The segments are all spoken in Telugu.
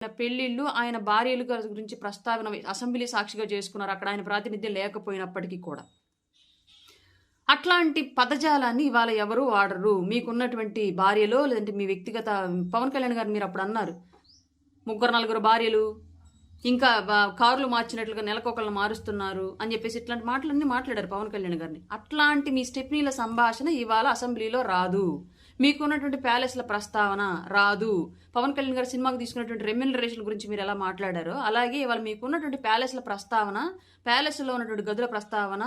పెళ్లిళ్ళు ఆయన భార్యల గురించి ప్రస్తావన అసెంబ్లీ సాక్షిగా చేసుకున్నారు. అక్కడ ఆయన ప్రాతినిధ్యం లేకపోయినప్పటికీ కూడా. అట్లాంటి పదజాలాన్ని ఇవాళ ఎవరు వాడరు. మీకున్నటువంటి భార్యలో లేదంటే మీ వ్యక్తిగత పవన్ కళ్యాణ్ గారు మీరు అప్పుడు అన్నారు 3-4 భార్యలు, ఇంకా కార్లు మార్చినట్లుగా నెలకొకళ్ళని మారుస్తున్నారు అని చెప్పేసి ఇట్లాంటి మాటలన్నీ మాట్లాడారు పవన్ కళ్యాణ్ గారిని. అట్లాంటి మీ స్టెప్నీల సంభాషణ ఇవాళ అసెంబ్లీలో రాదు. మీకున్నటువంటి ప్యాలెస్ల ప్రస్తావన రాదు. పవన్ కళ్యాణ్ గారు సినిమాకు తీసుకున్నటువంటి రెమ్యునరేషన్ గురించి మీరు ఎలా మాట్లాడారో అలాగే ఇవాళ మీకున్నటువంటి ప్యాలెస్ల ప్రస్తావన, ప్యాలెస్లో ఉన్నటువంటి గదుల ప్రస్తావన,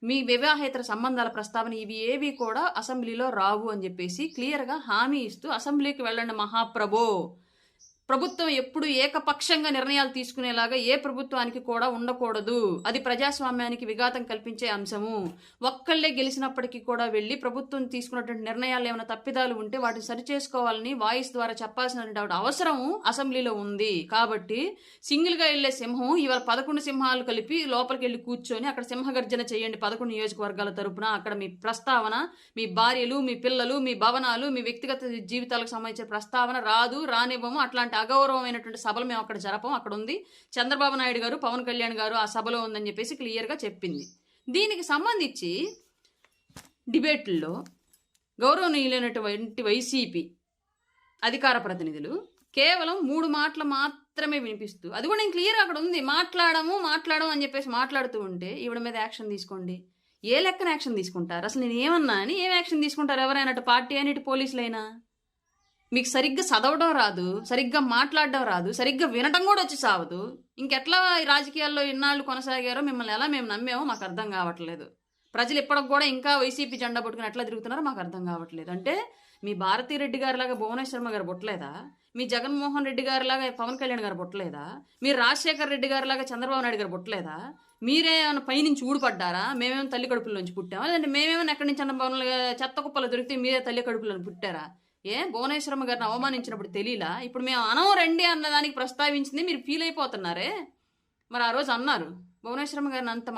మీ వివాహేతర సంబంధాల ప్రస్తావన ఇవి ఏవి కూడా అసెంబ్లీలో రావు అని చెప్పేసి క్లియర్గా హామీ ఇస్తూ అసెంబ్లీకి వెళ్ళండి మహాప్రభో. ప్రభుత్వం ఎప్పుడు ఏకపక్షంగా నిర్ణయాలు తీసుకునేలాగా ఏ ప్రభుత్వానికి కూడా ఉండకూడదు. అది ప్రజాస్వామ్యానికి విఘాతం కల్పించే అంశము. ఒక్కళ్ళే గెలిచినప్పటికీ కూడా వెళ్ళి ప్రభుత్వం తీసుకున్నటువంటి నిర్ణయాలు ఏమైనా తప్పిదాలు ఉంటే వాటిని సరిచేసుకోవాలని వాయిస్ ద్వారా చెప్పాల్సినటువంటి అవసరం అసెంబ్లీలో ఉంది. కాబట్టి సింగిల్గా వెళ్లే సింహం ఇవాళ 11 సింహాలు కలిపి లోపలికి వెళ్ళి కూర్చొని అక్కడ సింహగర్జన చేయండి 11 నియోజకవర్గాల తరపున. అక్కడ మీ ప్రస్తావన, మీ భార్యలు, మీ పిల్లలు, మీ భవనాలు, మీ వ్యక్తిగత జీవితాలకు సంబంధించిన ప్రస్తావన రాదు, రానివ్వము. అట్లాంటి అగౌరవమైనటువంటి సభలు మేము అక్కడ జరపం. అక్కడ ఉంది చంద్రబాబు నాయుడు గారు, పవన్ కళ్యాణ్ గారు ఆ సభలో ఉందని చెప్పేసి క్లియర్గా చెప్పింది. దీనికి సంబంధించి డిబేట్లలో గౌరవనీయులైనటువంటి వైసీపీ అధికార ప్రతినిధులు కేవలం 3 మాటలు మాత్రమే వినిపిస్తూ, అది కూడా నేను క్లియర్ అక్కడ ఉంది, మాట్లాడము అని చెప్పేసి మాట్లాడుతూ ఉంటే ఈవిడ మీద యాక్షన్ తీసుకోండి. ఏ లెక్కన యాక్షన్ తీసుకుంటారు? అసలు నేను ఏమన్నా అని ఏం యాక్షన్ తీసుకుంటారు ఎవరైనా? అటు పార్టీ అని ఇటు పోలీసులైనా. మీకు సరిగ్గా చదవడం రాదు, సరిగ్గా మాట్లాడడం రాదు, సరిగ్గా వినటం కూడా వచ్చి సావదు. ఇంకెట్లా రాజకీయాల్లో ఇన్నాళ్ళు కొనసాగారో, మిమ్మల్ని ఎలా మేము నమ్మామో మాకు అర్థం కావట్లేదు. ప్రజలు ఇప్పటికి కూడా ఇంకా వైసీపీ జెండా పట్టుకుని ఎట్లా తిరుగుతున్నారో మాకు అర్థం కావట్లేదు. అంటే మీ భారతీరెడ్డి గారిలాగా భువనేశ్వరమ్మ గారు పుట్టలేదా? మీ జగన్మోహన్ రెడ్డి గారిలాగా పవన్ కళ్యాణ్ గారు పుట్టలేదా? మీరు రాజశేఖర్ రెడ్డి గారిలాగా చంద్రబాబు నాయుడు గారు పుట్టలేదా? మీరేమైనా పైనుంచి ఊడిపడ్డారా? మేమేమైనా తల్లి కడుపులోంచి పుట్టామా? లేదంటే మేమేమైనా ఎక్కడి నుంచి అన్న చెత్త కుప్పలు దొరికితే మీరే తల్లి కడుపులో పుట్టారా? భువనేశ్వరమ్మ గారిని అవమానించినప్పుడు తెలియలా? ఇప్పుడు మేము అనవ రండి అన్నదానికి ప్రస్తావించింది మీరు ఫీల్ అయిపోతున్నారే. మరి ఆ రోజు అన్నారు భువనేశ్వరమ్మ గారిని అంత